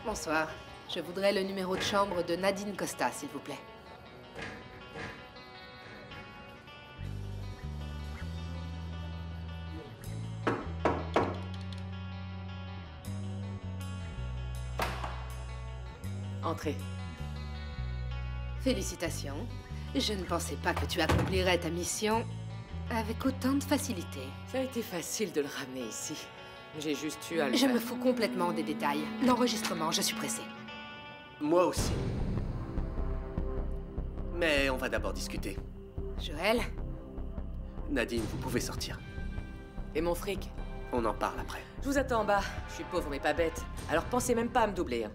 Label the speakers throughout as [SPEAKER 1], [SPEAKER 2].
[SPEAKER 1] Bonsoir. Je voudrais le numéro de chambre de Nadine Costa, s'il vous plaît.
[SPEAKER 2] Entrez.
[SPEAKER 1] Félicitations. Je ne pensais pas que tu accomplirais ta mission avec autant de facilité.
[SPEAKER 2] Ça a été facile de le ramener ici. J'ai juste eu à le
[SPEAKER 1] Je
[SPEAKER 2] faire.
[SPEAKER 1] me fous complètement des détails. L'enregistrement, je suis pressée.
[SPEAKER 3] Moi aussi. Mais on va d'abord discuter.
[SPEAKER 1] Joël?
[SPEAKER 3] Nadine, vous pouvez sortir.
[SPEAKER 2] Et mon fric?
[SPEAKER 3] On en parle après.
[SPEAKER 2] Je vous attends en bas. Je suis pauvre mais pas bête. Alors pensez même pas à me doubler. Hein.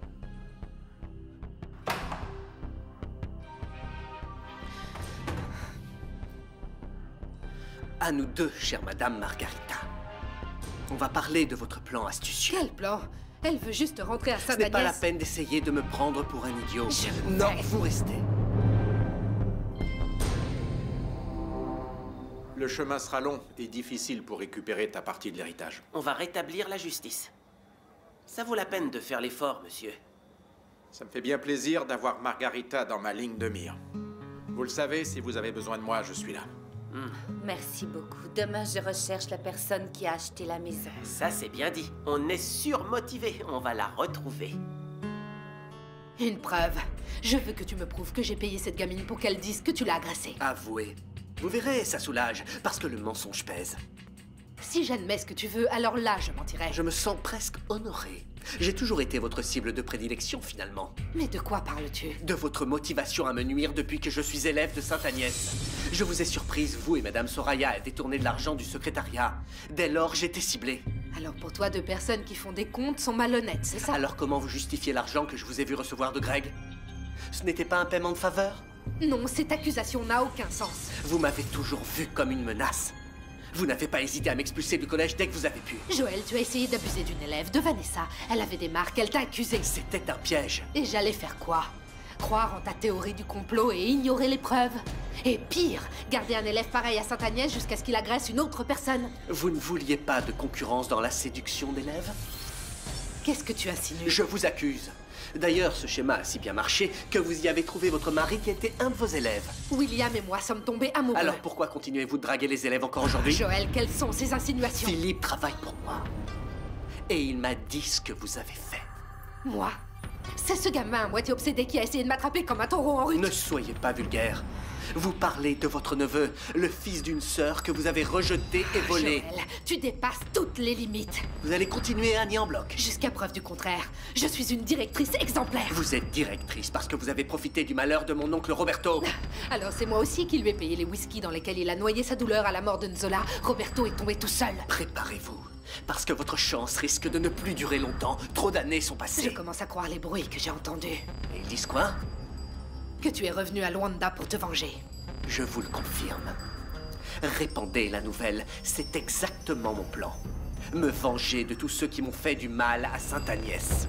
[SPEAKER 3] À nous deux, chère Madame Margarita. On va parler de votre plan astucieux.
[SPEAKER 1] Quel plan? Elle veut juste rentrer à
[SPEAKER 3] Ce n'est pas la
[SPEAKER 1] Saint-Agnès.
[SPEAKER 3] peine d'essayer de me prendre pour un idiot.
[SPEAKER 1] Non,
[SPEAKER 3] vous restez.
[SPEAKER 4] Le chemin sera long et difficile pour récupérer ta partie de l'héritage.
[SPEAKER 5] On va rétablir la justice. Ça vaut la peine de faire l'effort, monsieur.
[SPEAKER 4] Ça me fait bien plaisir d'avoir Margarita dans ma ligne de mire. Vous le savez, si vous avez besoin de moi, je suis là.
[SPEAKER 6] Merci beaucoup. Demain, je recherche la personne qui a acheté la maison.
[SPEAKER 5] Ça, c'est bien dit. On est surmotivé. On va la retrouver.
[SPEAKER 1] Une preuve. Je veux que tu me prouves que j'ai payé cette gamine pour qu'elle dise que tu l'as agressée.
[SPEAKER 3] Avouez. Vous verrez, ça soulage, parce que le mensonge pèse.
[SPEAKER 1] Si j'admets ce que tu veux, alors là, je mentirai.
[SPEAKER 3] Je me sens presque honoré. J'ai toujours été votre cible de prédilection, finalement.
[SPEAKER 1] Mais de quoi parles-tu?
[SPEAKER 3] De votre motivation à me nuire depuis que je suis élève de Sainte-Agnès. Je vous ai surprise, vous et Madame Soraya, à détourner de l'argent du secrétariat. Dès lors, j'étais ciblé.
[SPEAKER 1] Alors pour toi, deux personnes qui font des comptes sont malhonnêtes, c'est ça?
[SPEAKER 3] Alors comment vous justifiez l'argent que je vous ai vu recevoir de Greg? Ce n'était pas un paiement de faveur?
[SPEAKER 1] Non, cette accusation n'a aucun sens.
[SPEAKER 3] Vous m'avez toujours vu comme une menace. Vous n'avez pas hésité à m'expulser du collège dès que vous avez pu.
[SPEAKER 1] Joël, tu as essayé d'abuser d'une élève, de Vanessa. Elle avait des marques, elle t'a accusé.
[SPEAKER 3] C'était un piège.
[SPEAKER 1] Et j'allais faire quoi? Croire en ta théorie du complot et ignorer les preuves? Et pire, garder un élève pareil à Sainte-Agnès jusqu'à ce qu'il agresse une autre personne?
[SPEAKER 3] Vous ne vouliez pas de concurrence dans la séduction d'élèves?
[SPEAKER 1] Qu'est-ce que tu insinues?
[SPEAKER 3] Je vous accuse. D'ailleurs, ce schéma a si bien marché que vous y avez trouvé votre mari qui était un de vos élèves.
[SPEAKER 1] William et moi sommes tombés amoureux.
[SPEAKER 3] Alors pourquoi continuez-vous de draguer les élèves encore aujourd'hui?
[SPEAKER 1] Joël, quelles sont ces insinuations?
[SPEAKER 3] Philippe travaille pour moi. Et il m'a dit ce que vous avez fait.
[SPEAKER 1] Moi? C'est ce gamin à moitié obsédé qui a essayé de m'attraper comme un taureau en rut.
[SPEAKER 3] Ne soyez pas vulgaire. Vous parlez de votre neveu, le fils d'une sœur que vous avez rejeté et volé.
[SPEAKER 1] Joël, tu dépasses toutes les limites.
[SPEAKER 3] Vous allez continuer à nier en bloc.
[SPEAKER 1] Jusqu'à preuve du contraire, je suis une directrice exemplaire.
[SPEAKER 3] Vous êtes directrice parce que vous avez profité du malheur de mon oncle Roberto.
[SPEAKER 1] Alors c'est moi aussi qui lui ai payé les whisky dans lesquels il a noyé sa douleur à la mort de Nzola. Roberto est tombé tout seul.
[SPEAKER 3] Préparez-vous, parce que votre chance risque de ne plus durer longtemps. Trop d'années sont passées.
[SPEAKER 1] Je commence à croire les bruits que j'ai entendus.
[SPEAKER 3] Et ils disent quoi?
[SPEAKER 1] Que tu es revenu à Luanda pour te venger.
[SPEAKER 3] Je vous le confirme. Répandez la nouvelle, c'est exactement mon plan. Me venger de tous ceux qui m'ont fait du mal à Sainte-Agnès.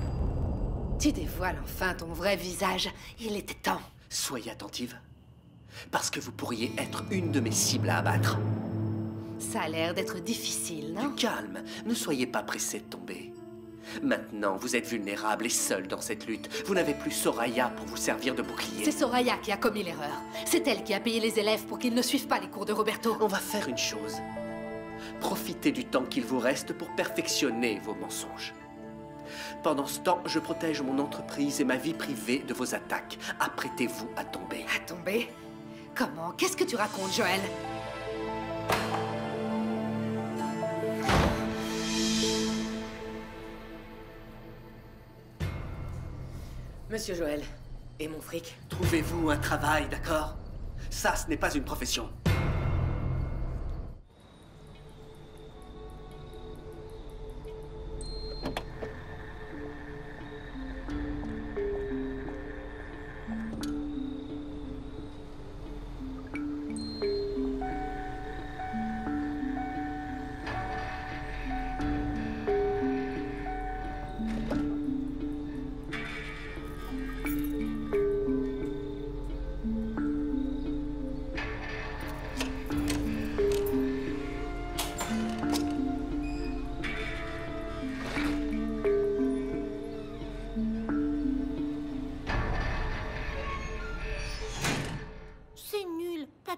[SPEAKER 1] Tu dévoiles enfin ton vrai visage. Il était temps.
[SPEAKER 3] Soyez attentive, parce que vous pourriez être une de mes cibles à abattre.
[SPEAKER 1] Ça a l'air d'être difficile, non?
[SPEAKER 3] Du calme, ne soyez pas pressé de tomber. Maintenant, vous êtes vulnérable et seul dans cette lutte. Vous n'avez plus Soraya pour vous servir de bouclier.
[SPEAKER 1] C'est Soraya qui a commis l'erreur. C'est elle qui a payé les élèves pour qu'ils ne suivent pas les cours de Roberto.
[SPEAKER 3] On va faire une chose. Profitez du temps qu'il vous reste pour perfectionner vos mensonges. Pendant ce temps, je protège mon entreprise et ma vie privée de vos attaques. Apprêtez-vous à tomber.
[SPEAKER 1] À tomber? Comment? Qu'est-ce que tu racontes, Joël?
[SPEAKER 2] Monsieur Joël, et mon fric?
[SPEAKER 3] Trouvez-vous un travail, d'accord? Ça, ce n'est pas une profession.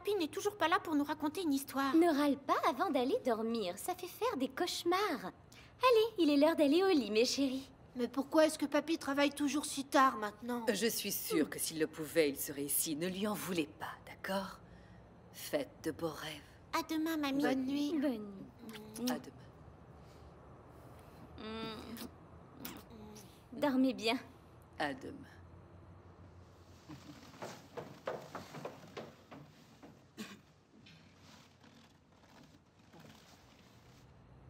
[SPEAKER 7] papy n'est toujours pas là pour nous raconter une histoire.
[SPEAKER 8] Ne râle pas avant d'aller dormir, ça fait faire des cauchemars. Allez, il est l'heure d'aller au lit, mes chéris.
[SPEAKER 7] Mais pourquoi est-ce que papy travaille toujours si tard maintenant?
[SPEAKER 2] Je suis sûre que s'il le pouvait, il serait ici. Ne lui en voulez pas, d'accord? Faites de beaux rêves.
[SPEAKER 7] À demain, mamie.
[SPEAKER 1] Bonne nuit.
[SPEAKER 8] Bonne nuit.
[SPEAKER 2] À demain.
[SPEAKER 8] Dormez bien.
[SPEAKER 2] À demain.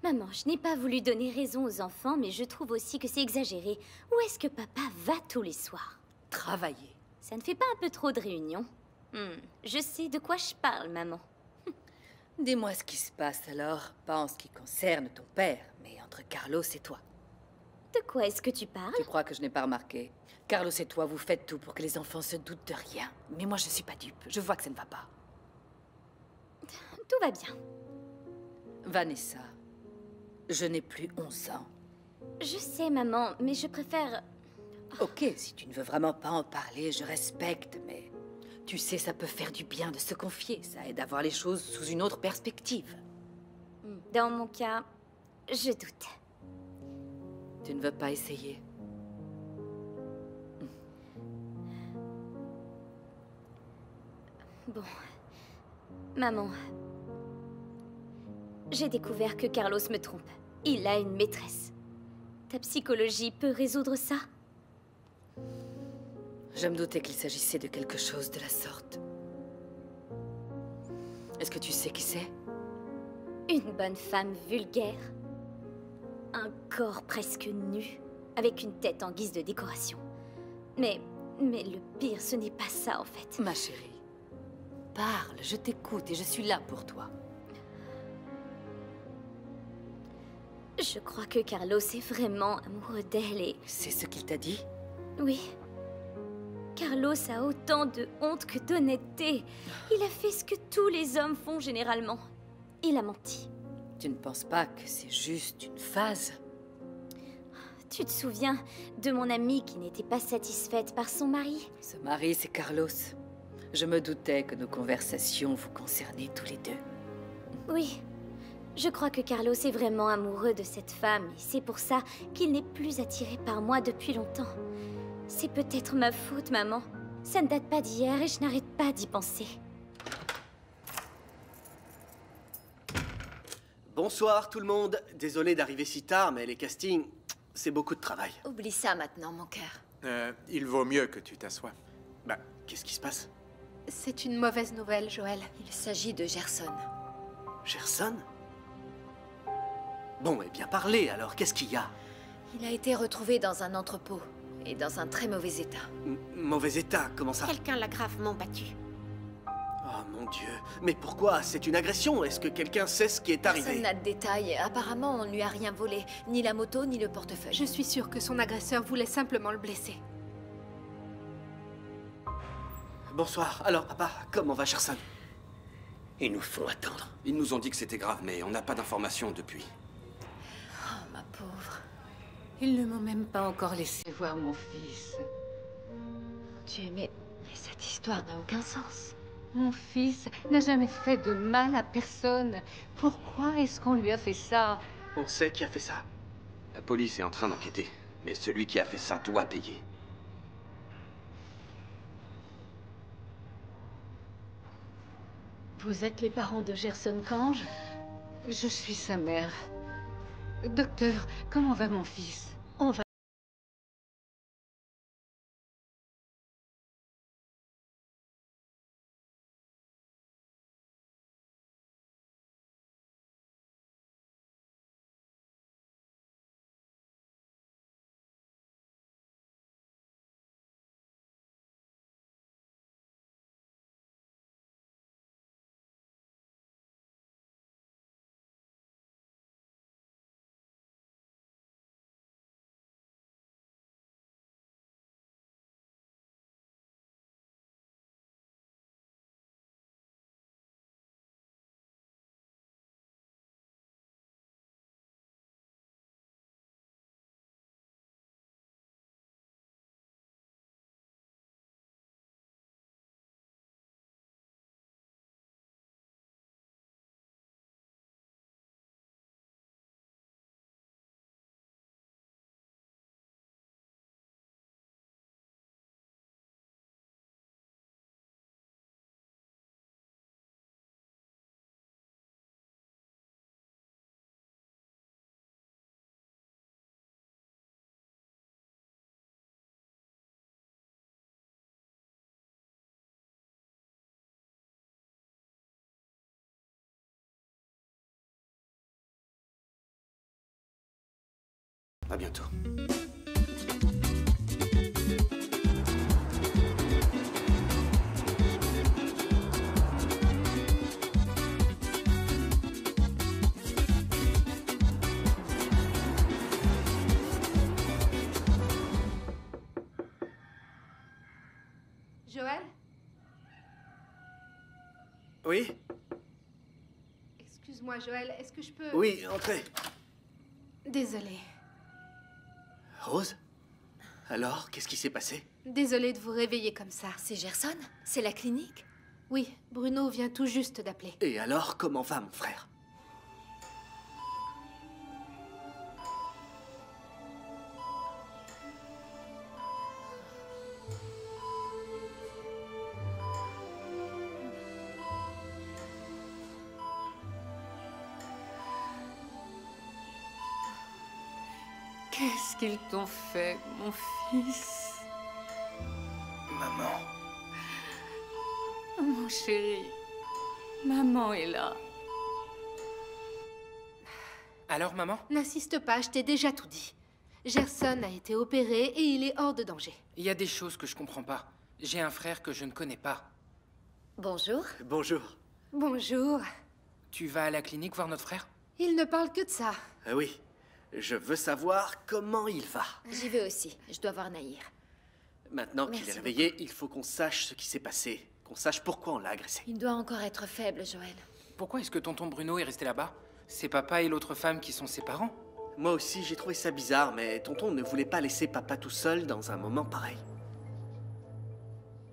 [SPEAKER 8] Maman, je n'ai pas voulu donner raison aux enfants, mais je trouve aussi que c'est exagéré. Où est-ce que papa va tous les soirs?
[SPEAKER 2] Travailler.
[SPEAKER 8] Ça ne fait pas un peu trop de réunions? Je sais de quoi je parle, maman.
[SPEAKER 2] Dis-moi ce qui se passe alors, pas en ce qui concerne ton père, mais entre Carlos et toi.
[SPEAKER 8] De quoi est-ce que tu parles?
[SPEAKER 2] Tu crois que je n'ai pas remarqué? Carlos et toi, vous faites tout pour que les enfants se doutent de rien. Mais moi, je suis pas dupe. Je vois que ça ne va pas.
[SPEAKER 8] Tout va bien.
[SPEAKER 2] Vanessa, je n'ai plus 11 ans.
[SPEAKER 8] Je sais, maman, mais je préfère...
[SPEAKER 2] Ok, si tu ne veux vraiment pas en parler, je respecte, mais... Tu sais, ça peut faire du bien de se confier. Ça aide à voir les choses sous une autre perspective.
[SPEAKER 8] Dans mon cas, je doute.
[SPEAKER 2] Tu ne veux pas essayer?
[SPEAKER 8] Bon. Maman. J'ai découvert que Carlos me trompe. Il a une maîtresse. Ta psychologie peut résoudre ça?
[SPEAKER 2] Je me doutais qu'il s'agissait de quelque chose de la sorte. Est-ce que tu sais qui c'est?
[SPEAKER 8] Une bonne femme vulgaire. Un corps presque nu, avec une tête en guise de décoration. Mais le pire, ce n'est pas ça en fait.
[SPEAKER 2] Ma chérie, parle, je t'écoute et je suis là pour toi.
[SPEAKER 8] Je crois que Carlos est vraiment amoureux d'elle et...
[SPEAKER 2] C'est ce qu'il t'a dit?
[SPEAKER 8] Oui. Carlos a autant de honte que d'honnêteté. Il a fait ce que tous les hommes font généralement. Il a menti.
[SPEAKER 2] Tu ne penses pas que c'est juste une phase?
[SPEAKER 8] Tu te souviens de mon amie qui n'était pas satisfaite par son mari?
[SPEAKER 2] Ce mari, c'est Carlos. Je me doutais que nos conversations vous concernaient tous les deux.
[SPEAKER 8] Oui. Je crois que Carlos est vraiment amoureux de cette femme et c'est pour ça qu'il n'est plus attiré par moi depuis longtemps. C'est peut-être ma faute, maman. Ça ne date pas d'hier et je n'arrête pas d'y penser.
[SPEAKER 3] Bonsoir tout le monde. Désolé d'arriver si tard, mais les castings, c'est beaucoup de travail.
[SPEAKER 6] Oublie ça maintenant, mon cœur.
[SPEAKER 4] Il vaut mieux que tu t'assoies.
[SPEAKER 3] Bah, qu'est-ce qui se passe?
[SPEAKER 1] C'est une mauvaise nouvelle, Joël.
[SPEAKER 6] Il s'agit de Gerson.
[SPEAKER 3] Gerson? Bon, eh bien parlez alors, qu'est-ce qu'il y a?
[SPEAKER 6] Il a été retrouvé dans un entrepôt et dans un très mauvais état.
[SPEAKER 3] Mauvais état, comment ça?
[SPEAKER 7] Quelqu'un l'a gravement battu.
[SPEAKER 3] Oh mon Dieu, mais pourquoi? C'est une agression? Est-ce que quelqu'un sait ce qui est
[SPEAKER 6] Personne
[SPEAKER 3] arrivé?
[SPEAKER 6] n'a de détails. Apparemment, on ne lui a rien volé. Ni la moto, ni le portefeuille.
[SPEAKER 1] Je suis sûre que son agresseur voulait simplement le blesser.
[SPEAKER 3] Bonsoir. Alors, papa, comment va Gerson?
[SPEAKER 9] Ils nous font attendre. Ils nous ont dit que c'était grave, mais on n'a pas d'informations depuis.
[SPEAKER 6] Oh, ma pauvre.
[SPEAKER 2] Ils ne m'ont même pas encore laissé voir mon fils.
[SPEAKER 10] Dieu, mais cette histoire n'a aucun sens.
[SPEAKER 11] Mon fils n'a jamais fait de mal à personne. Pourquoi est-ce qu'on lui a fait ça?
[SPEAKER 3] On sait qui a fait ça.
[SPEAKER 9] La police est en train d'enquêter, mais celui qui a fait ça doit payer.
[SPEAKER 11] Vous êtes les parents de Gerson Kange? Je suis sa mère. Docteur, comment va mon fils? On va...
[SPEAKER 9] À bientôt.
[SPEAKER 1] Joël?
[SPEAKER 3] Oui?
[SPEAKER 1] Excuse-moi, Joël, est-ce que je peux...
[SPEAKER 3] Oui, entrez.
[SPEAKER 1] Désolée.
[SPEAKER 3] Rose? Alors, qu'est-ce qui s'est passé?
[SPEAKER 1] Désolée de vous réveiller comme ça.
[SPEAKER 6] C'est Gerson? C'est la clinique?
[SPEAKER 1] Oui, Bruno vient tout juste d'appeler.
[SPEAKER 3] Et alors, comment va mon frère?
[SPEAKER 11] Qu'est-ce qu'ils t'ont fait, mon fils?
[SPEAKER 9] Maman.
[SPEAKER 11] Mon chéri, maman est là.
[SPEAKER 12] Alors, maman?
[SPEAKER 1] N'insiste pas, je t'ai déjà tout dit. Gerson a été opéré et il est hors de danger.
[SPEAKER 12] Il y a des choses que je comprends pas. J'ai un frère que je ne connais pas.
[SPEAKER 6] Bonjour.
[SPEAKER 3] Bonjour.
[SPEAKER 1] Bonjour.
[SPEAKER 12] Tu vas à la clinique voir notre frère?
[SPEAKER 1] Il ne parle que de ça.
[SPEAKER 3] Ah oui. Je veux savoir comment il va.
[SPEAKER 6] J'y vais aussi. Je dois voir Nahir.
[SPEAKER 3] Maintenant qu'il est réveillé, il faut qu'on sache ce qui s'est passé. Qu'on sache pourquoi on l'a agressé.
[SPEAKER 6] Il doit encore être faible, Joël.
[SPEAKER 12] Pourquoi est-ce que tonton Bruno est resté là-bas? C'est papa et l'autre femme qui sont ses parents.
[SPEAKER 3] Moi aussi, j'ai trouvé ça bizarre, mais tonton ne voulait pas laisser papa tout seul dans un moment pareil.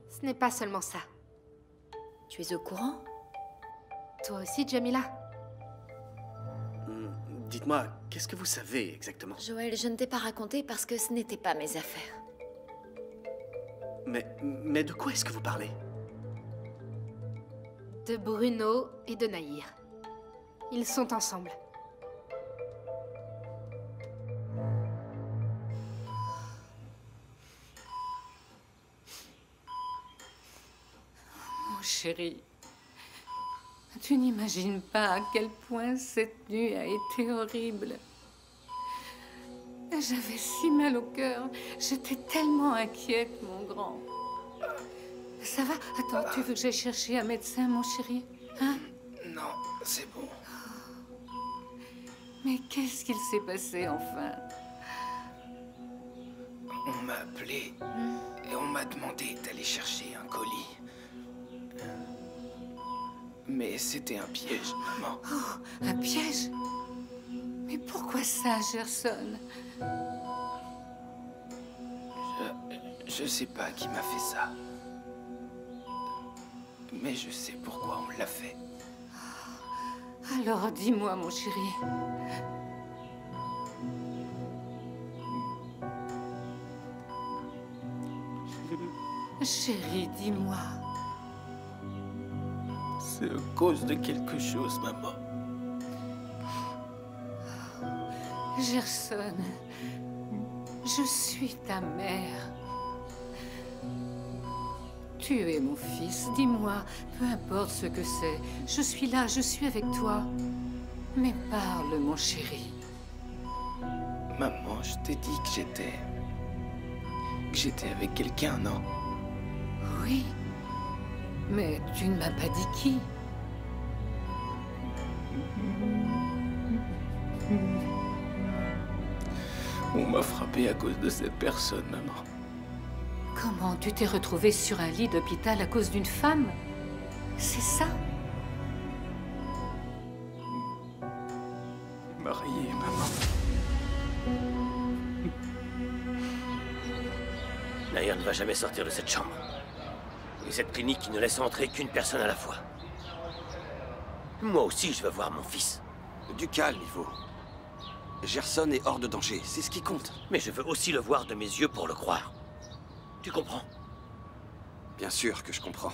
[SPEAKER 1] Ce n'est pas seulement ça.
[SPEAKER 6] Tu es au courant?
[SPEAKER 1] Toi aussi, Jamila?
[SPEAKER 3] Dites-moi, qu'est-ce que vous savez exactement?
[SPEAKER 6] Joël, je ne t'ai pas raconté parce que ce n'était pas mes affaires.
[SPEAKER 3] Mais de quoi est-ce que vous parlez?
[SPEAKER 1] De Bruno et de Nahir. Ils sont ensemble.
[SPEAKER 11] Mon chéri, tu n'imagines pas à quel point cette nuit a été horrible. J'avais si mal au cœur. J'étais tellement inquiète, mon grand. Ça va? Attends, tu veux que j'aille chercher un médecin, mon chéri? Hein?
[SPEAKER 12] Non, c'est bon.
[SPEAKER 11] Mais qu'est-ce qu'il s'est passé, enfin?
[SPEAKER 12] On m'a appelé et on m'a demandé d'aller chercher un colis. Mais c'était un piège, maman.
[SPEAKER 11] Oh, un piège? Mais pourquoi ça, Gerson?
[SPEAKER 12] Je sais pas qui m'a fait ça. Mais je sais pourquoi on l'a fait.
[SPEAKER 11] Alors dis-moi, mon chéri. Chéri, dis-moi.
[SPEAKER 12] C'est à cause de quelque chose, maman.
[SPEAKER 11] Gerson, je suis ta mère. Tu es mon fils, dis-moi, peu importe ce que c'est. Je suis là, je suis avec toi. Mais parle, mon chéri.
[SPEAKER 12] Maman, je t'ai dit que j'étais avec quelqu'un, non?
[SPEAKER 11] Oui, mais tu ne m'as pas dit qui.
[SPEAKER 12] On m'a frappé à cause de cette personne, maman.
[SPEAKER 11] Comment tu t'es retrouvée sur un lit d'hôpital à cause d'une femme? C'est ça?
[SPEAKER 12] Mariée, maman.
[SPEAKER 5] Nahir ne va jamais sortir de cette chambre. Et cette clinique qui ne laisse entrer qu'une personne à la fois. Moi aussi, je veux voir mon fils.
[SPEAKER 9] Du calme, Ivo. Gerson est hors de danger, c'est ce qui compte.
[SPEAKER 5] Mais je veux aussi le voir de mes yeux pour le croire. Tu comprends?
[SPEAKER 9] Bien sûr que je comprends.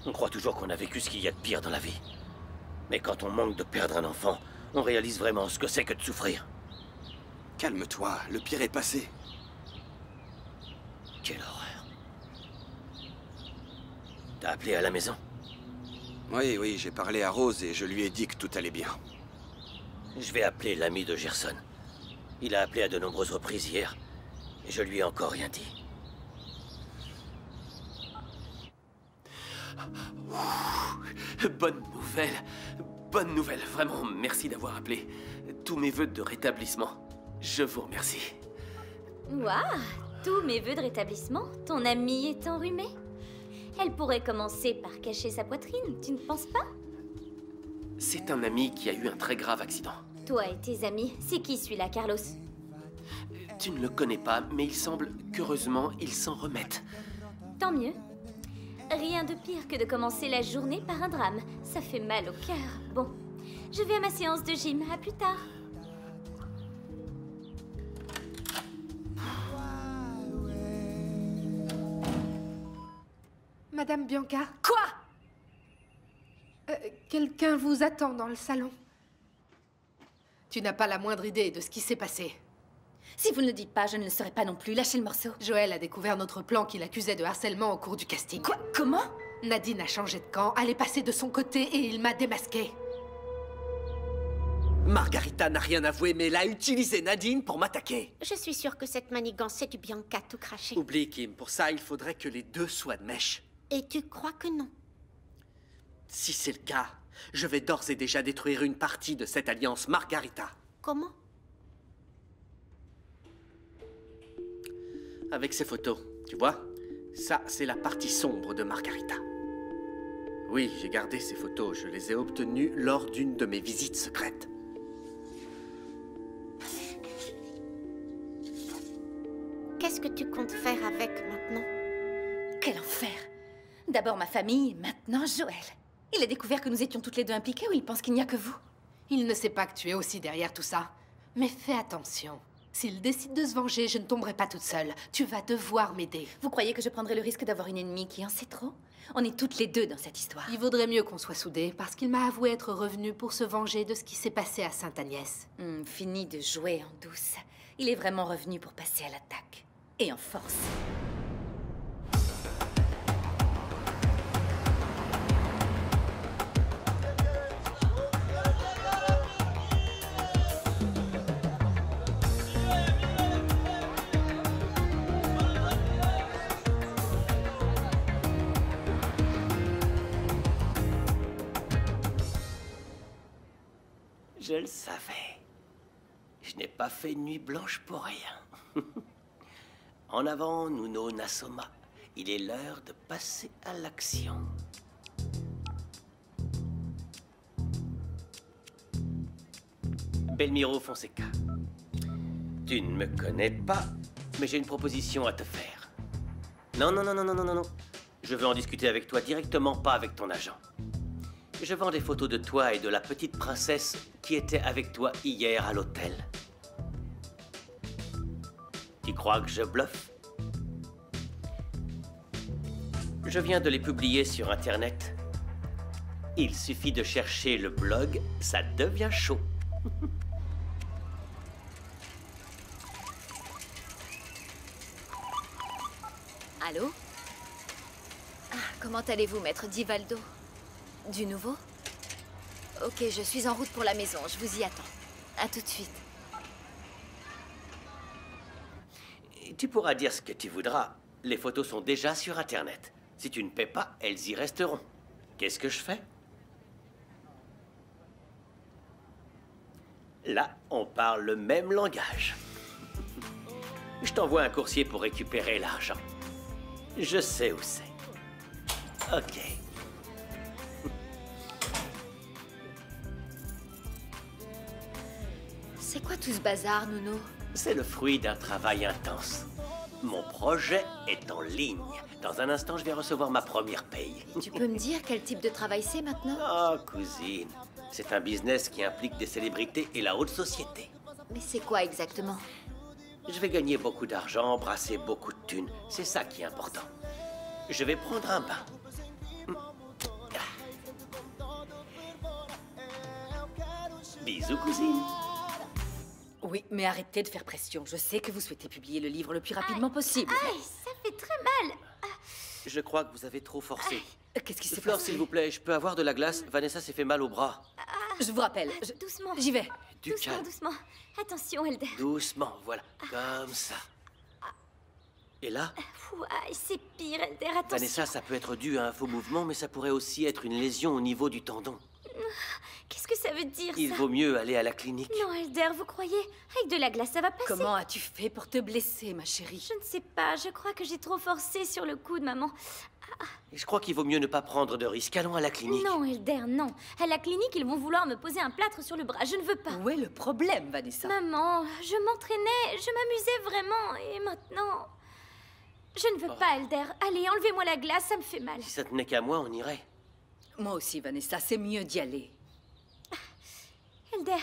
[SPEAKER 5] On croit toujours qu'on a vécu ce qu'il y a de pire dans la vie. Mais quand on manque de perdre un enfant, on réalise vraiment ce que c'est que de souffrir.
[SPEAKER 9] Calme-toi, le pire est passé.
[SPEAKER 5] Quelle horreur. T'as appelé à la maison?
[SPEAKER 9] Oui, j'ai parlé à Rose et je lui ai dit que tout allait bien.
[SPEAKER 5] Je vais appeler l'ami de Gerson. Il a appelé à de nombreuses reprises hier. Et je lui ai encore rien dit.
[SPEAKER 13] Bonne nouvelle. Bonne nouvelle. Vraiment, merci d'avoir appelé. Tous mes vœux de rétablissement. Je vous remercie.
[SPEAKER 8] Waouh! Tous mes vœux de rétablissement? Ton amie est enrhumée? Elle pourrait commencer par cacher sa poitrine, tu ne penses pas?
[SPEAKER 13] C'est un ami qui a eu un très grave accident.
[SPEAKER 8] Toi et tes amis, c'est qui celui-là, Carlos?
[SPEAKER 13] Tu ne le connais pas, mais il semble qu'heureusement, il s'en remette.
[SPEAKER 8] Tant mieux. Rien de pire que de commencer la journée par un drame. Ça fait mal au cœur. Bon, je vais à ma séance de gym. À plus tard.
[SPEAKER 1] Madame Bianca? Quoi? Quelqu'un vous attend dans le salon. Tu n'as pas la moindre idée de ce qui s'est passé.
[SPEAKER 2] Si vous ne le dites pas, je ne le saurais pas non plus. Lâchez le morceau.
[SPEAKER 1] Joël a découvert notre plan qu'il accusait de harcèlement au cours du casting.
[SPEAKER 2] Quoi? Comment?
[SPEAKER 1] Nadine a changé de camp, elle est passée de son côté et il m'a démasqué.
[SPEAKER 3] Margarita n'a rien avoué, mais elle a utilisé Nadine pour m'attaquer.
[SPEAKER 7] Je suis sûre que cette manigance, c'est du Bianca tout craché.
[SPEAKER 3] Oublie, Kim. Pour ça, il faudrait que les deux soient de mèche.
[SPEAKER 7] Et tu crois que non?
[SPEAKER 3] Si c'est le cas, je vais d'ores et déjà détruire une partie de cette alliance Margarita.
[SPEAKER 7] Comment?
[SPEAKER 3] Avec ces photos, tu vois? Ça, c'est la partie sombre de Margarita. Oui, j'ai gardé ces photos. Je les ai obtenues lors d'une de mes visites secrètes.
[SPEAKER 7] Qu'est-ce que tu comptes faire avec maintenant?
[SPEAKER 2] Quel enfer! D'abord ma famille, maintenant Joël. Il a découvert que nous étions toutes les deux impliquées ou il pense qu'il n'y a que vous?
[SPEAKER 1] Il ne sait pas que tu es aussi derrière tout ça. Mais fais attention. S'il décide de se venger, je ne tomberai pas toute seule. Tu vas devoir m'aider.
[SPEAKER 2] Vous croyez que je prendrai le risque d'avoir une ennemie qui en sait trop? On est toutes les deux dans cette histoire.
[SPEAKER 1] Il vaudrait mieux qu'on soit soudés, parce qu'il m'a avoué être revenu pour se venger de ce qui s'est passé à Sainte-Agnès.
[SPEAKER 2] Fini de jouer en douce. Il est vraiment revenu pour passer à l'attaque. Et en force.
[SPEAKER 5] Je le savais. Je n'ai pas fait une nuit blanche pour rien. En avant, Nuno Nassoma. Il est l'heure de passer à l'action. Belmiro Fonseca. Tu ne me connais pas, mais j'ai une proposition à te faire. Non. Je veux en discuter avec toi directement, pas avec ton agent. Je vends des photos de toi et de la petite princesse qui était avec toi hier à l'hôtel. Tu crois que je bluffe? Je viens de les publier sur Internet. Il suffit de chercher le blog, ça devient chaud.
[SPEAKER 10] Allô? Ah, comment allez-vous, maître Divaldo? Du nouveau? Ok, je suis en route pour la maison, je vous y attends. À tout de suite.
[SPEAKER 5] Tu pourras dire ce que tu voudras. Les photos sont déjà sur Internet. Si tu ne paies pas, elles y resteront. Qu'est-ce que je fais? Là, on parle le même langage. Je t'envoie un coursier pour récupérer l'argent. Je sais où c'est. Ok.
[SPEAKER 10] C'est quoi tout ce bazar, Nuno?
[SPEAKER 5] C'est le fruit d'un travail intense. Mon projet est en ligne. Dans un instant, je vais recevoir ma première paye.
[SPEAKER 10] Tu peux me dire quel type de travail c'est maintenant?
[SPEAKER 5] Oh, cousine. C'est un business qui implique des célébrités et la haute société.
[SPEAKER 10] Mais c'est quoi exactement?
[SPEAKER 5] Je vais gagner beaucoup d'argent, brasser beaucoup de thunes. C'est ça qui est important. Je vais prendre un bain. Bisous, cousine.
[SPEAKER 2] Oui, mais arrêtez de faire pression. Je sais que vous souhaitez publier le livre le plus rapidement possible.
[SPEAKER 8] Aïe, ça fait très mal.
[SPEAKER 13] Je crois que vous avez trop forcé.
[SPEAKER 2] Qu'est-ce qui s'est
[SPEAKER 13] Flore,
[SPEAKER 2] passé?
[SPEAKER 13] s'il vous plaît, je peux avoir de la glace? Vanessa s'est fait mal au bras.
[SPEAKER 2] Je vous rappelle.
[SPEAKER 8] Doucement.
[SPEAKER 2] J'y vais.
[SPEAKER 5] Du calme.
[SPEAKER 8] Doucement. Attention, Elder.
[SPEAKER 5] Doucement, voilà. Comme ça. Et là?
[SPEAKER 8] Ouah, c'est pire, Elder, attention.
[SPEAKER 5] Vanessa, ça peut être dû à un faux mouvement, mais ça pourrait aussi être une lésion au niveau du tendon.
[SPEAKER 8] Qu'est-ce que ça veut dire,
[SPEAKER 5] Il
[SPEAKER 8] ça?
[SPEAKER 5] vaut mieux aller à la clinique.
[SPEAKER 8] Non, Elder, vous croyez? Avec de la glace, ça va passer.
[SPEAKER 2] Comment as-tu fait pour te blesser, ma chérie?
[SPEAKER 8] Je ne sais pas, je crois que j'ai trop forcé sur le coude, maman.
[SPEAKER 5] Et je crois qu'il vaut mieux ne pas prendre de risques. Allons à la clinique.
[SPEAKER 8] Non, Elder, non. À la clinique, ils vont vouloir me poser un plâtre sur le bras. Je ne veux pas.
[SPEAKER 2] Où est le problème, Vanessa?
[SPEAKER 8] Maman, je m'entraînais, je m'amusais vraiment, et maintenant... Je ne veux pas, Elder. Allez, enlevez-moi la glace, ça me fait mal.
[SPEAKER 5] Si ça tenait qu'à moi, on irait.
[SPEAKER 2] Moi aussi, Vanessa, c'est mieux d'y aller.
[SPEAKER 8] Elder,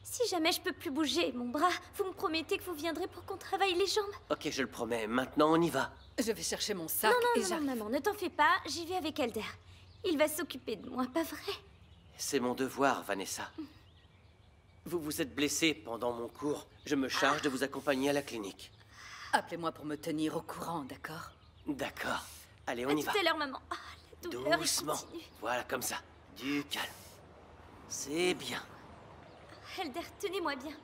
[SPEAKER 8] si jamais je peux plus bouger mon bras, vous me promettez que vous viendrez pour qu'on travaille les jambes?
[SPEAKER 5] Ok, je le promets. Maintenant, on y va.
[SPEAKER 2] Je vais chercher mon sac
[SPEAKER 8] Non, maman, ne t'en fais pas. J'y vais avec Elder. Il va s'occuper de moi, pas vrai?
[SPEAKER 5] C'est mon devoir, Vanessa. Vous vous êtes blessée pendant mon cours. Je me charge de vous accompagner à la clinique.
[SPEAKER 2] Appelez-moi pour me tenir au courant, d'accord?
[SPEAKER 5] D'accord. Allez, on y va.
[SPEAKER 8] Tout à l'heure, maman. Ah, la douleur
[SPEAKER 5] Doucement. Voilà, comme ça. Du calme. C'est bien.
[SPEAKER 8] Elder, tenez-moi bien.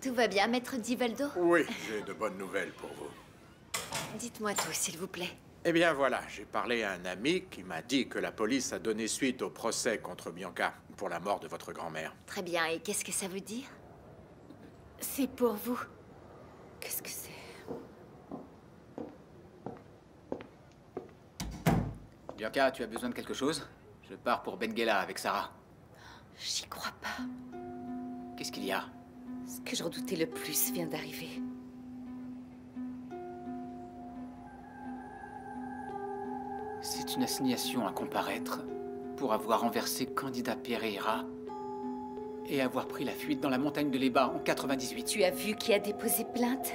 [SPEAKER 10] Tout va bien, maître Divaldo?
[SPEAKER 4] Oui, j'ai de bonnes nouvelles pour vous.
[SPEAKER 10] Dites-moi tout, s'il vous plaît.
[SPEAKER 4] Eh bien voilà, j'ai parlé à un ami qui m'a dit que la police a donné suite au procès contre Bianca pour la mort de votre grand-mère.
[SPEAKER 10] Très bien, et qu'est-ce que ça veut dire?
[SPEAKER 11] C'est pour vous.
[SPEAKER 2] Qu'est-ce que c'est?
[SPEAKER 12] Bianca, tu as besoin de quelque chose? Je pars pour Benguela avec Sarah.
[SPEAKER 2] J'y crois pas.
[SPEAKER 12] Qu'est-ce qu'il y a?
[SPEAKER 2] Ce que je redoutais le plus vient d'arriver.
[SPEAKER 12] C'est une assignation à comparaître pour avoir renversé Candida Pereira et avoir pris la fuite dans la montagne de l'Eba en 98.
[SPEAKER 2] Tu as vu qui a déposé plainte?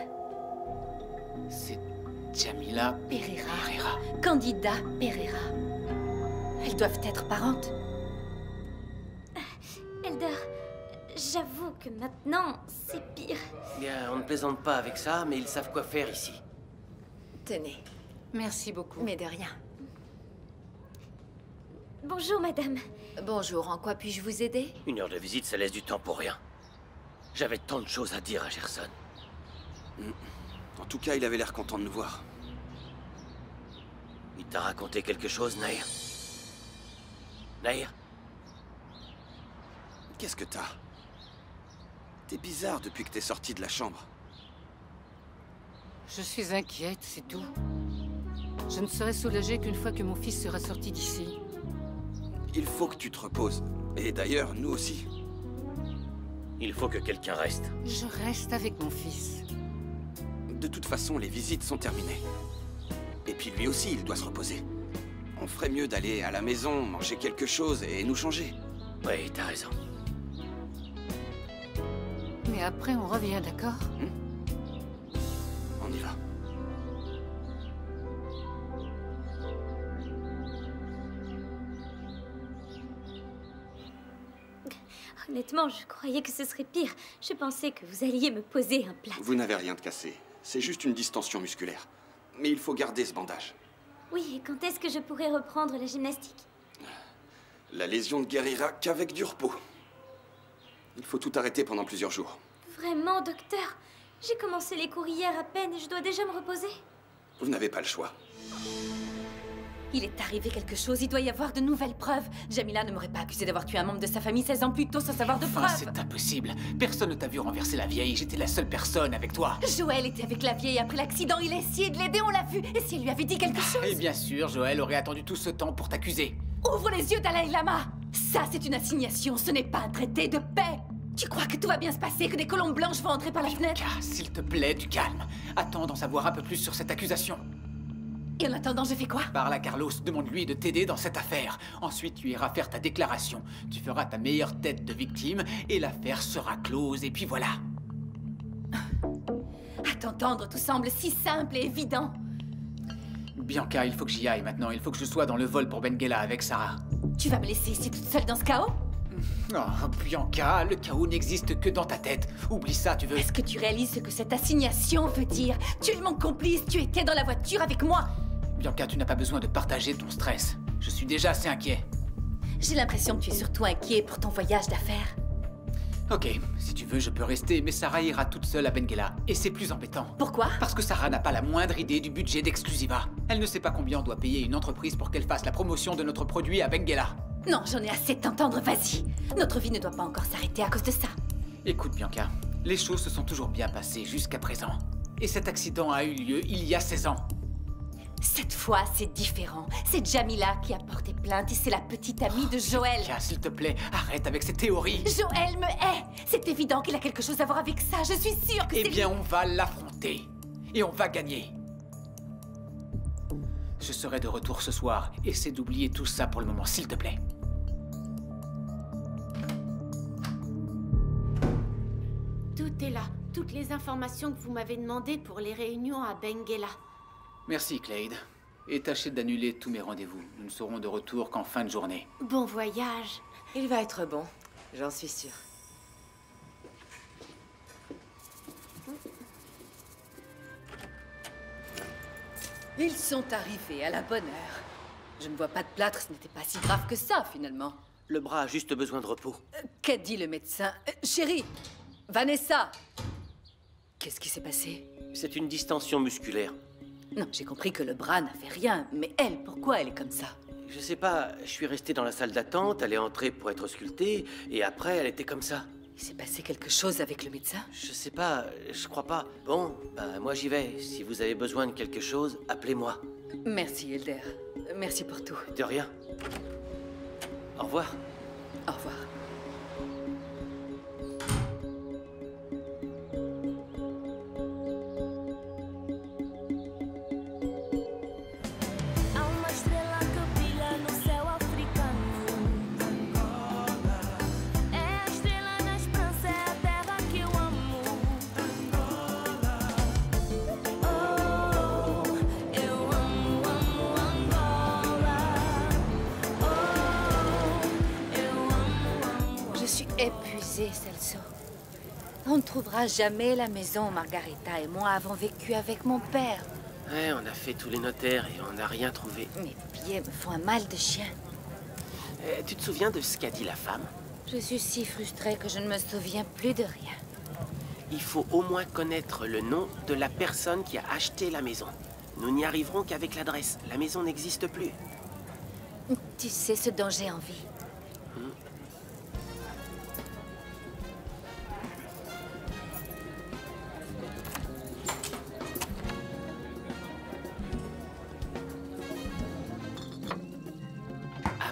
[SPEAKER 12] C'est Jamila
[SPEAKER 2] Pereira. Candida Pereira. Elles doivent être parentes.
[SPEAKER 8] Elder, j'avoue que maintenant, c'est pire.
[SPEAKER 5] Bien, on ne plaisante pas avec ça, mais ils savent quoi faire ici.
[SPEAKER 10] Tenez.
[SPEAKER 11] Merci beaucoup.
[SPEAKER 10] Mais de rien.
[SPEAKER 8] Bonjour, madame.
[SPEAKER 10] Bonjour, en quoi puis-je vous aider?
[SPEAKER 5] Une heure de visite, ça laisse du temps pour rien. J'avais tant de choses à dire à Gerson.
[SPEAKER 9] En tout cas, il avait l'air content de nous voir.
[SPEAKER 5] Il t'a raconté quelque chose, Nahir? Nahir?
[SPEAKER 9] Qu'est-ce que t'as? T'es bizarre depuis que t'es sorti de la chambre.
[SPEAKER 11] Je suis inquiète, c'est tout. Je ne serai soulagée qu'une fois que mon fils sera sorti d'ici.
[SPEAKER 9] Il faut que tu te reposes. Et d'ailleurs, nous aussi.
[SPEAKER 5] Il faut que quelqu'un reste.
[SPEAKER 11] Je reste avec mon fils.
[SPEAKER 9] De toute façon, les visites sont terminées. Et puis lui aussi, il doit se reposer. On ferait mieux d'aller à la maison, manger quelque chose et nous changer.
[SPEAKER 5] Oui, t'as raison.
[SPEAKER 11] Mais après, on revient, d'accord?
[SPEAKER 9] On y va.
[SPEAKER 8] Honnêtement, je croyais que ce serait pire. Je pensais que vous alliez me poser un plâtre.
[SPEAKER 9] Vous n'avez rien de cassé. C'est juste une distension musculaire. Mais il faut garder ce bandage.
[SPEAKER 8] Oui, et quand est-ce que je pourrai reprendre la gymnastique?
[SPEAKER 9] La lésion ne guérira qu'avec du repos. Il faut tout arrêter pendant plusieurs jours.
[SPEAKER 8] Vraiment, docteur? J'ai commencé les cours hier à peine et je dois déjà me reposer.
[SPEAKER 9] Vous n'avez pas le choix.
[SPEAKER 2] Il est arrivé quelque chose, il doit y avoir de nouvelles preuves. Jamila ne m'aurait pas accusé d'avoir tué un membre de sa famille 16 ans plus tôt sans savoir de preuves.
[SPEAKER 12] C'est impossible. Personne ne t'a vu renverser la vieille. J'étais la seule personne avec toi.
[SPEAKER 2] Joël était avec la vieille après l'accident. Il a essayé de l'aider, on l'a vu. Et si elle lui avait dit quelque chose?
[SPEAKER 12] Et bien sûr, Joël aurait attendu tout ce temps pour t'accuser.
[SPEAKER 2] Ouvre les yeux, Dalai Lama. Ça, c'est une assignation, ce n'est pas un traité de paix. Tu crois que tout va bien se passer, que des colombes blanches vont entrer par la fenêtre?
[SPEAKER 12] S'il te plaît, du calme. Attends d'en savoir un peu plus sur cette accusation.
[SPEAKER 2] Et en attendant, je fais quoi?
[SPEAKER 12] Parle à Carlos, demande-lui de t'aider dans cette affaire. Ensuite, tu iras faire ta déclaration. Tu feras ta meilleure tête de victime et l'affaire sera close. Et puis voilà.
[SPEAKER 2] À t'entendre, tout semble si simple et évident.
[SPEAKER 12] Bianca, il faut que j'y aille maintenant. Il faut que je sois dans le vol pour Benguela avec Sarah.
[SPEAKER 2] Tu vas me laisser ici toute seule dans ce chaos?
[SPEAKER 12] Oh, Bianca, le chaos n'existe que dans ta tête. Oublie ça, tu veux.
[SPEAKER 6] Est-ce que tu réalises ce que cette assignation veut dire? Tu es mon complice, tu étais dans la voiture avec moi.
[SPEAKER 12] Bianca, tu n'as pas besoin de partager ton stress. Je suis déjà assez inquiet.
[SPEAKER 6] J'ai l'impression que tu es surtout inquiet pour ton voyage d'affaires.
[SPEAKER 12] Ok, si tu veux, je peux rester, mais Sarah ira toute seule à Benguela. Et c'est plus embêtant.
[SPEAKER 6] Pourquoi?
[SPEAKER 12] Parce que Sarah n'a pas la moindre idée du budget d'Exclusiva. Elle ne sait pas combien on doit payer une entreprise pour qu'elle fasse la promotion de notre produit à Benguela.
[SPEAKER 6] Non, j'en ai assez de t'entendre, vas-y. Notre vie ne doit pas encore s'arrêter à cause de ça.
[SPEAKER 12] Écoute, Bianca, les choses se sont toujours bien passées jusqu'à présent. Et cet accident a eu lieu il y a 16 ans.
[SPEAKER 6] Cette fois, c'est différent. C'est Jamila qui a porté plainte et c'est la petite amie de Joël.
[SPEAKER 12] Bianca, s'il te plaît, arrête avec ces théories.
[SPEAKER 6] Joël me hait. C'est évident qu'il a quelque chose à voir avec ça. Je suis sûre que c'est...
[SPEAKER 12] Eh bien, on va l'affronter. Et on va gagner. Je serai de retour ce soir. Essaie d'oublier tout ça pour le moment, s'il te plaît.
[SPEAKER 7] Tout est là. Toutes les informations que vous m'avez demandées pour les réunions à Benguela.
[SPEAKER 12] Merci, Clade. Et tâchez d'annuler tous mes rendez-vous. Nous ne serons de retour qu'en fin de journée.
[SPEAKER 7] Bon voyage.
[SPEAKER 2] Il va être bon, j'en suis sûre. Ils sont arrivés à la bonne heure. Je ne vois pas de plâtre, ce n'était pas si grave que ça, finalement.
[SPEAKER 5] Le bras a juste besoin de repos.
[SPEAKER 2] Qu'a dit le médecin? Chérie, Vanessa! Qu'est-ce qui s'est passé?
[SPEAKER 5] C'est une distension musculaire.
[SPEAKER 2] Non, j'ai compris que le bras n'a fait rien, mais elle, pourquoi elle est comme ça?
[SPEAKER 5] Je sais pas, je suis resté dans la salle d'attente, elle est entrée pour être sculptée, et après elle était comme ça.
[SPEAKER 2] Il s'est passé quelque chose avec le médecin?
[SPEAKER 5] Je sais pas, je crois pas. Bon, ben moi j'y vais. Si vous avez besoin de quelque chose, appelez-moi.
[SPEAKER 2] Merci, Elder. Merci pour tout.
[SPEAKER 5] De rien. Au revoir.
[SPEAKER 2] Au revoir.
[SPEAKER 6] Épuisée, Celso. On ne trouvera jamais la maison où Margarita et moi avons vécu avec mon père.
[SPEAKER 5] Ouais, on a fait tous les notaires et on n'a rien trouvé.
[SPEAKER 6] Mes pieds me font un mal de chien.
[SPEAKER 5] Tu te souviens de ce qu'a dit la femme?
[SPEAKER 6] Je suis si frustrée que je ne me souviens plus de rien.
[SPEAKER 5] Il faut au moins connaître le nom de la personne qui a acheté la maison. Nous n'y arriverons qu'avec l'adresse. La maison n'existe plus.
[SPEAKER 6] Tu sais ce dont j'ai envie.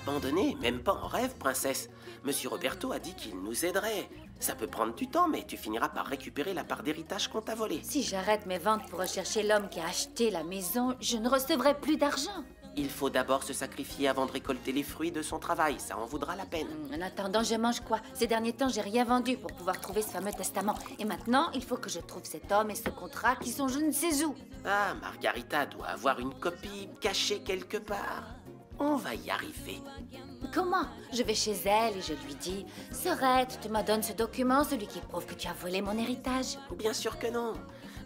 [SPEAKER 5] Abandonné, même pas en rêve, princesse. Monsieur Roberto a dit qu'il nous aiderait. Ça peut prendre du temps, mais tu finiras par récupérer la part d'héritage qu'on t'a volée.
[SPEAKER 6] Si j'arrête mes ventes pour rechercher l'homme qui a acheté la maison, je ne recevrai plus d'argent.
[SPEAKER 5] Il faut d'abord se sacrifier avant de récolter les fruits de son travail. Ça en vaudra la peine.
[SPEAKER 6] En attendant, je mange quoi? Ces derniers temps, j'ai rien vendu pour pouvoir trouver ce fameux testament. Et maintenant, il faut que je trouve cet homme et ce contrat qui sont je ne sais où.
[SPEAKER 5] Ah, Margarita doit avoir une copie cachée quelque part. On va y arriver.
[SPEAKER 6] Comment? Je vais chez elle et je lui dis « Sorette, tu m'as donné ce document, celui qui prouve que tu as volé mon héritage. »
[SPEAKER 5] Bien sûr que non.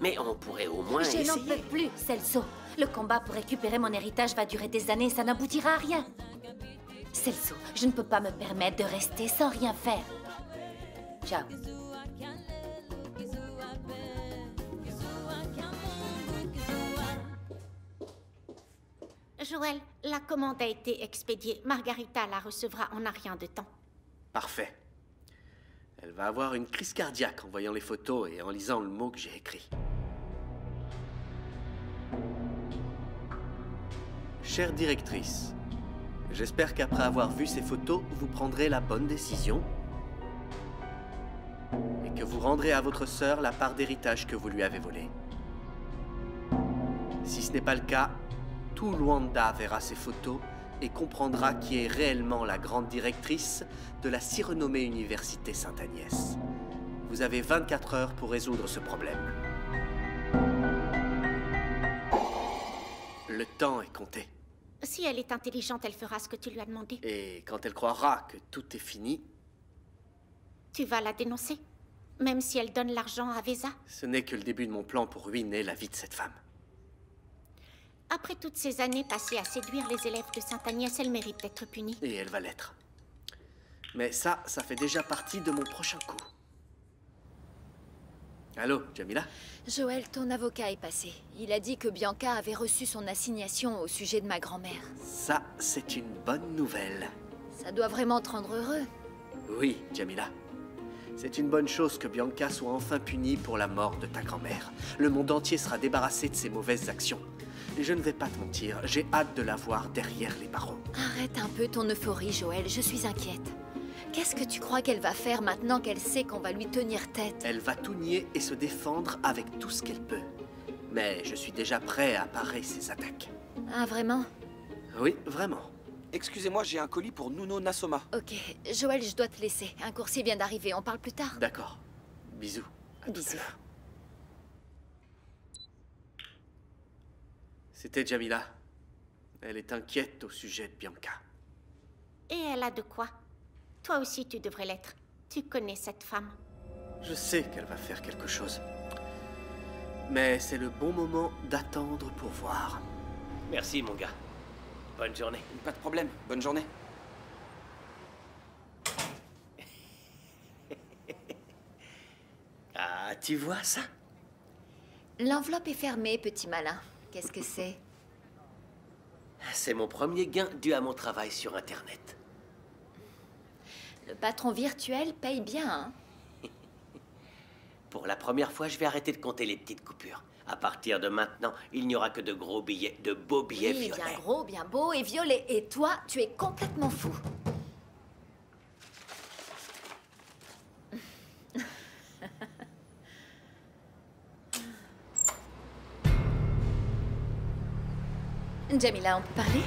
[SPEAKER 5] Mais on pourrait au moins
[SPEAKER 6] Je
[SPEAKER 5] essayer.
[SPEAKER 6] n'en peux plus, Celso. Le combat pour récupérer mon héritage va durer des années et ça n'aboutira à rien. Celso, je ne peux pas me permettre de rester sans rien faire. Ciao.
[SPEAKER 7] Joël, la commande a été expédiée. Margarita la recevra en un rien de temps.
[SPEAKER 3] Parfait. Elle va avoir une crise cardiaque en voyant les photos et en lisant le mot que j'ai écrit. Chère directrice, j'espère qu'après avoir vu ces photos, vous prendrez la bonne décision et que vous rendrez à votre sœur la part d'héritage que vous lui avez volée. Si ce n'est pas le cas, tout Luanda verra ces photos et comprendra qui est réellement la grande directrice de la si renommée Université Sainte-Agnès. Vous avez 24 heures pour résoudre ce problème. Le temps est compté.
[SPEAKER 7] Si elle est intelligente, elle fera ce que tu lui as demandé.
[SPEAKER 3] Et quand elle croira que tout est fini,
[SPEAKER 7] Tu vas la dénoncer? Même si elle donne l'argent à Vesa?
[SPEAKER 3] Ce n'est que le début de mon plan pour ruiner la vie de cette femme.
[SPEAKER 7] Après toutes ces années passées à séduire les élèves de Sainte-Agnès, elle mérite d'être punie.
[SPEAKER 3] Et elle va l'être. Mais ça fait déjà partie de mon prochain coup. Allô, Jamila?
[SPEAKER 10] Joël, ton avocat est passé. Il a dit que Bianca avait reçu son assignation au sujet de ma grand-mère.
[SPEAKER 3] Ça, c'est une bonne nouvelle.
[SPEAKER 10] Ça doit vraiment te rendre heureux.
[SPEAKER 3] Oui, Jamila. C'est une bonne chose que Bianca soit enfin punie pour la mort de ta grand-mère. Le monde entier sera débarrassé de ses mauvaises actions. Et je ne vais pas te mentir, j'ai hâte de la voir derrière les barreaux.
[SPEAKER 10] Arrête un peu ton euphorie, Joël, je suis inquiète. Qu'est-ce que tu crois qu'elle va faire maintenant qu'elle sait qu'on va lui tenir tête?
[SPEAKER 3] Elle va tout nier et se défendre avec tout ce qu'elle peut. Mais je suis déjà prêt à parer ses attaques.
[SPEAKER 10] Ah, vraiment?
[SPEAKER 3] Oui, vraiment.
[SPEAKER 9] Excusez-moi, j'ai un colis pour Nuno Nassoma.
[SPEAKER 10] Ok, Joël, je dois te laisser. Un coursier vient d'arriver, on parle plus tard.
[SPEAKER 3] D'accord. Bisous.
[SPEAKER 10] Bisous.
[SPEAKER 3] C'était Jamila. Elle est inquiète au sujet de Bianca.
[SPEAKER 7] Et elle a de quoi? Toi aussi, tu devrais l'être. Tu connais cette femme.
[SPEAKER 3] Je sais qu'elle va faire quelque chose. Mais c'est le bon moment d'attendre pour voir.
[SPEAKER 5] Merci, mon gars. Bonne journée.
[SPEAKER 9] Pas de problème. Bonne journée.
[SPEAKER 5] Ah, tu vois ça?
[SPEAKER 10] L'enveloppe est fermée, petit malin. Qu'est-ce que c'est?
[SPEAKER 5] C'est mon premier gain dû à mon travail sur Internet.
[SPEAKER 10] Le patron virtuel paye bien, hein?
[SPEAKER 5] Pour la première fois, je vais arrêter de compter les petites coupures. À partir de maintenant, il n'y aura que de gros billets, de beaux billets
[SPEAKER 10] Oui,
[SPEAKER 5] violets.
[SPEAKER 10] bien gros, bien beau et violet. Et toi, tu es complètement fou. Jamila, on peut parler?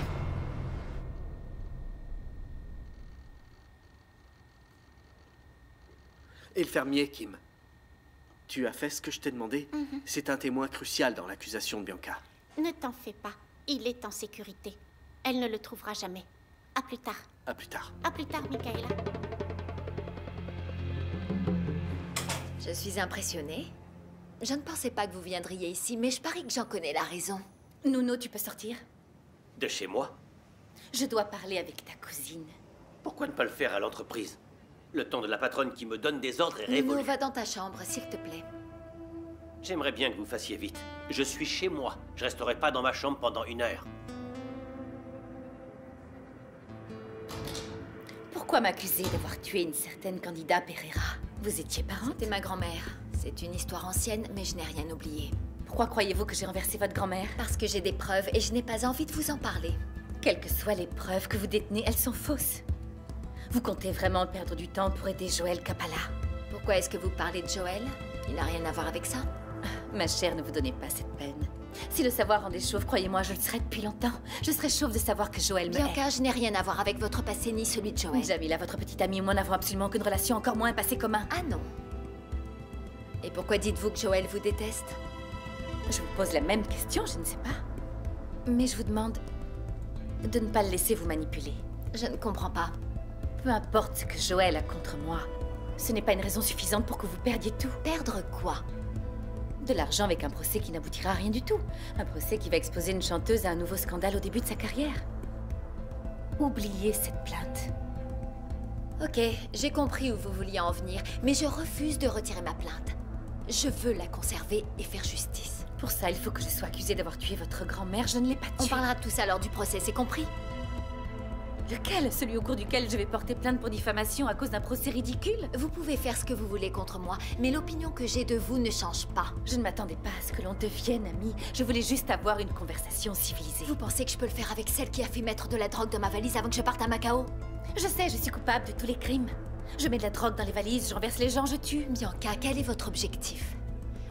[SPEAKER 3] Et le fermier, Kim? Tu as fait ce que je t'ai demandé? C'est un témoin crucial dans l'accusation de Bianca.
[SPEAKER 7] Ne t'en fais pas. Il est en sécurité. Elle ne le trouvera jamais. À plus tard.
[SPEAKER 3] À plus tard.
[SPEAKER 7] À plus tard, Michaela.
[SPEAKER 10] Je suis impressionnée. Je ne pensais pas que vous viendriez ici, mais je parie que j'en connais la raison.
[SPEAKER 6] Nuno, tu peux sortir?
[SPEAKER 5] De chez moi?
[SPEAKER 6] Je dois parler avec ta cousine.
[SPEAKER 5] Pourquoi ne pas le faire à l'entreprise? Le temps de la patronne qui me donne des ordres est
[SPEAKER 10] Nuno,
[SPEAKER 5] révolu.
[SPEAKER 10] va dans ta chambre, s'il te plaît.
[SPEAKER 5] J'aimerais bien que vous fassiez vite. Je suis chez moi. Je resterai pas dans ma chambre pendant 1 heure.
[SPEAKER 6] Pourquoi m'accuser d'avoir tué une certaine Candida Pereira? Vous étiez parente?
[SPEAKER 10] C'était ma grand-mère. C'est une histoire ancienne, mais je n'ai rien oublié.
[SPEAKER 6] Pourquoi croyez-vous que j'ai renversé votre grand-mère?
[SPEAKER 10] Parce que j'ai des preuves et je n'ai pas envie de vous en parler.
[SPEAKER 6] Quelles que soient les preuves que vous détenez, elles sont fausses. Vous comptez vraiment perdre du temps pour aider Joël Capalla?
[SPEAKER 10] Pourquoi est-ce que vous parlez de Joël? Il n'a rien à voir avec ça.
[SPEAKER 6] Ma chère, ne vous donnez pas cette peine. Si le savoir rendait chauve, croyez-moi, je le serais depuis longtemps. Je serais chauve de savoir que Joël me
[SPEAKER 10] Bianca, je n'ai rien à voir avec votre passé ni celui de Joël.
[SPEAKER 6] Jamila, votre petite amie et moi n'avons absolument aucune relation, encore moins un passé commun.
[SPEAKER 10] Ah non. Et pourquoi dites-vous que Joël vous déteste?
[SPEAKER 6] Je vous pose la même question, je ne sais pas. Mais je vous demande de ne pas le laisser vous manipuler.
[SPEAKER 10] Je ne comprends pas.
[SPEAKER 6] Peu importe ce que Joël a contre moi, ce n'est pas une raison suffisante pour que vous perdiez tout.
[SPEAKER 10] Perdre quoi?
[SPEAKER 6] De l'argent avec un procès qui n'aboutira à rien du tout. Un procès qui va exposer une chanteuse à un nouveau scandale au début de sa carrière. Oubliez cette plainte.
[SPEAKER 10] Ok, j'ai compris où vous vouliez en venir, mais je refuse de retirer ma plainte. Je veux la conserver et faire justice.
[SPEAKER 6] Pour ça, il faut que je sois accusée d'avoir tué votre grand-mère. Je ne l'ai pas tuée.
[SPEAKER 10] On parlera de tout ça lors du procès, c'est compris?
[SPEAKER 6] Lequel? Celui au cours duquel je vais porter plainte pour diffamation à cause d'un procès ridicule?
[SPEAKER 10] Vous pouvez faire ce que vous voulez contre moi, mais l'opinion que j'ai de vous ne change pas.
[SPEAKER 6] Je ne m'attendais pas à ce que l'on devienne amis. Je voulais juste avoir une conversation civilisée.
[SPEAKER 10] Vous pensez que je peux le faire avec celle qui a fait mettre de la drogue dans ma valise avant que je parte à Macao?
[SPEAKER 6] Je sais, je suis coupable de tous les crimes. Je mets de la drogue dans les valises, je renverse les gens, je tue.
[SPEAKER 10] Bianca, quel est votre objectif?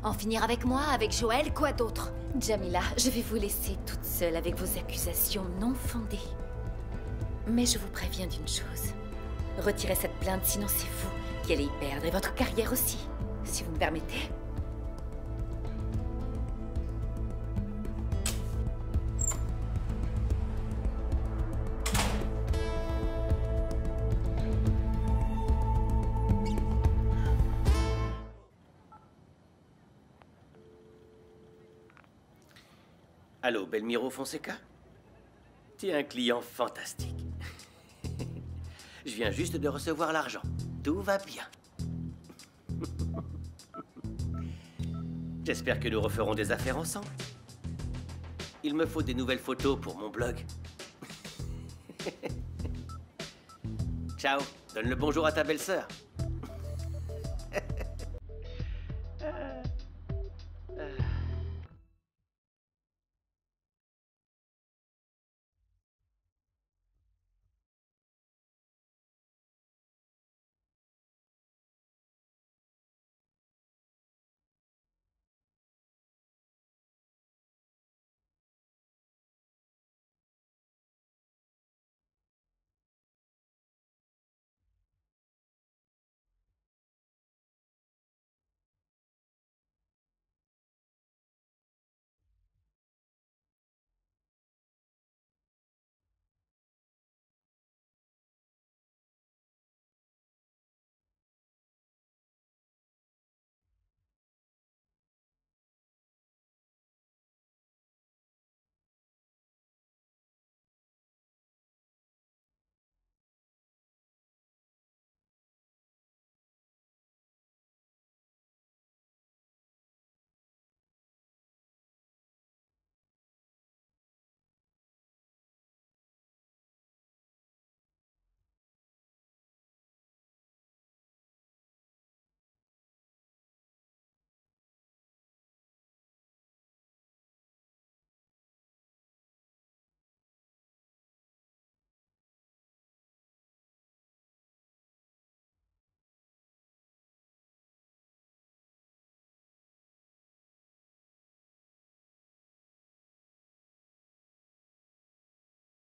[SPEAKER 10] En finir avec moi, avec Joël, quoi d'autre?
[SPEAKER 6] Jamila, je vais vous laisser toute seule avec vos accusations non fondées. Mais je vous préviens d'une chose. Retirez cette plainte, sinon c'est vous qui allez y perdre, et votre carrière aussi, si vous me permettez.
[SPEAKER 5] Allô, Belmiro Fonseca? Tu es un client fantastique. Je viens juste de recevoir l'argent. Tout va bien. J'espère que nous referons des affaires ensemble. Il me faut des nouvelles photos pour mon blog. Ciao, donne le bonjour à ta belle-sœur.